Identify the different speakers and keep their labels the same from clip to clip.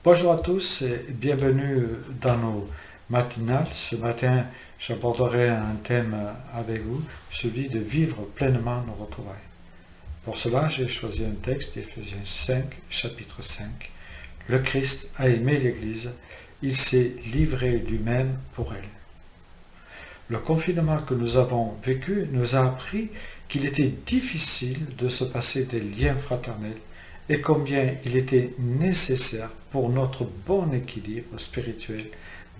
Speaker 1: Bonjour à tous et bienvenue dans nos matinales. Ce matin, j'aborderai un thème avec vous, celui de vivre pleinement nos retrouvailles. Pour cela, j'ai choisi un texte d'Éphésiens 5, chapitre 5. Le Christ a aimé l'Église, il s'est livré lui-même pour elle. Le confinement que nous avons vécu nous a appris qu'il était difficile de se passer des liens fraternels et combien il était nécessaire pour notre bon équilibre spirituel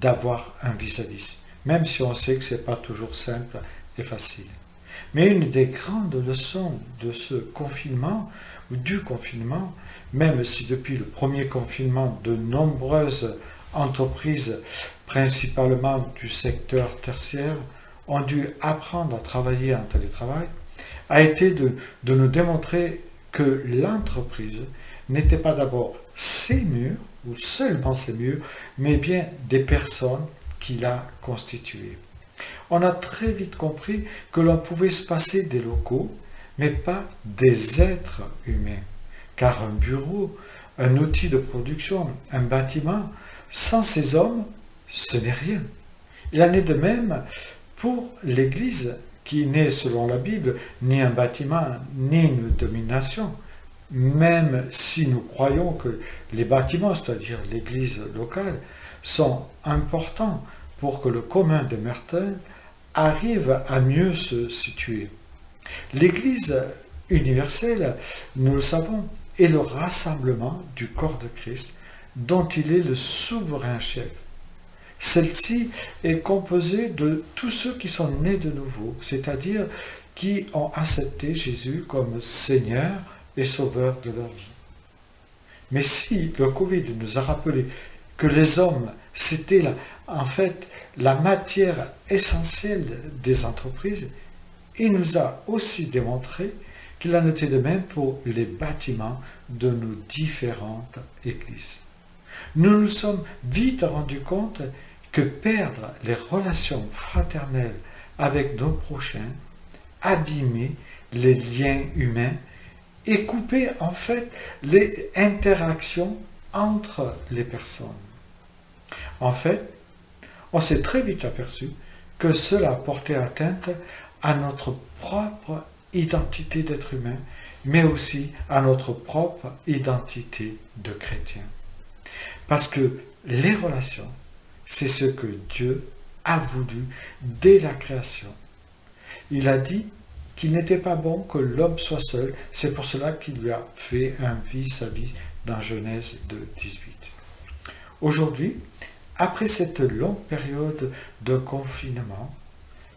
Speaker 1: d'avoir un vis-à-vis, même si on sait que ce n'est pas toujours simple et facile. Mais une des grandes leçons de ce confinement, ou du confinement, même si depuis le premier confinement, de nombreuses entreprises, principalement du secteur tertiaire, ont dû apprendre à travailler en télétravail, a été de nous démontrer que l'entreprise n'était pas d'abord ses murs, ou seulement ses murs, mais bien des personnes qui la constituaient. On a très vite compris que l'on pouvait se passer des locaux, mais pas des êtres humains. Car un bureau, un outil de production, un bâtiment, sans ces hommes, ce n'est rien. Il en est de même pour l'Église, qui n'est, selon la Bible, ni un bâtiment, ni une domination. Même si nous croyons que les bâtiments, c'est-à-dire l'Église locale, sont importants pour que le commun des mortels arrive à mieux se situer. L'Église universelle, nous le savons, est le rassemblement du corps de Christ, dont il est le souverain chef. Celle-ci est composée de tous ceux qui sont nés de nouveau, c'est-à-dire qui ont accepté Jésus comme Seigneur et Sauveur de leur vie. Mais si le Covid nous a rappelé que les hommes, c'était en fait la matière essentielle des entreprises, il nous a aussi démontré qu'il en était de même pour les bâtiments de nos différentes églises. Nous nous sommes vite rendus compte que perdre les relations fraternelles avec nos prochains abîmait les liens humains et coupait en fait les interactions entre les personnes. En fait, on s'est très vite aperçu que cela portait atteinte à notre propre identité d'être humain, mais aussi à notre propre identité de chrétien. Parce que les relations, c'est ce que Dieu a voulu dès la création. Il a dit qu'il n'était pas bon que l'homme soit seul, c'est pour cela qu'il lui a fait un vis-à-vis dans Genèse 2:18. Aujourd'hui, après cette longue période de confinement,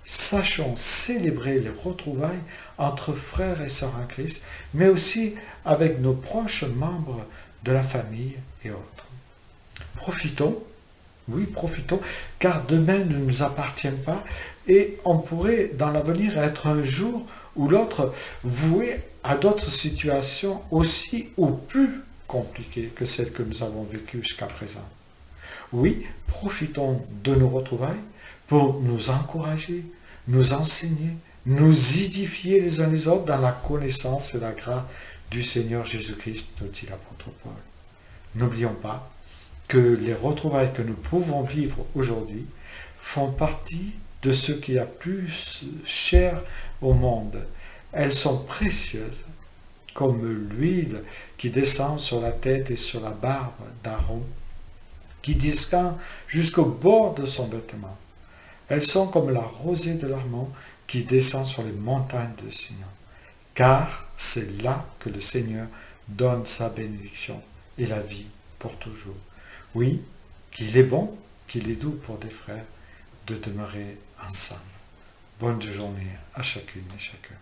Speaker 1: sachons célébrer les retrouvailles entre frères et sœurs en Christ, mais aussi avec nos proches membres de la famille et autres. Profitons, car demain ne nous appartient pas et on pourrait dans l'avenir être un jour ou l'autre voué à d'autres situations aussi ou plus compliquées que celles que nous avons vécues jusqu'à présent. Oui, profitons de nos retrouvailles pour nous encourager, nous enseigner, nous édifier les uns les autres dans la connaissance et la grâce du Seigneur Jésus-Christ, nous dit l'apôtre Paul. N'oublions pas que les retrouvailles que nous pouvons vivre aujourd'hui font partie de ce qui est plus cher au monde. Elles sont précieuses, comme l'huile qui descend sur la tête et sur la barbe d'Aaron, qui descend jusqu'au bord de son vêtement. Elles sont comme la rosée de l'Hermon qui descend sur les montagnes de Sion, car c'est là que le Seigneur donne sa bénédiction et la vie pour toujours. Oui, qu'il est bon, qu'il est doux pour des frères de demeurer ensemble. Bonne journée à chacune et chacun.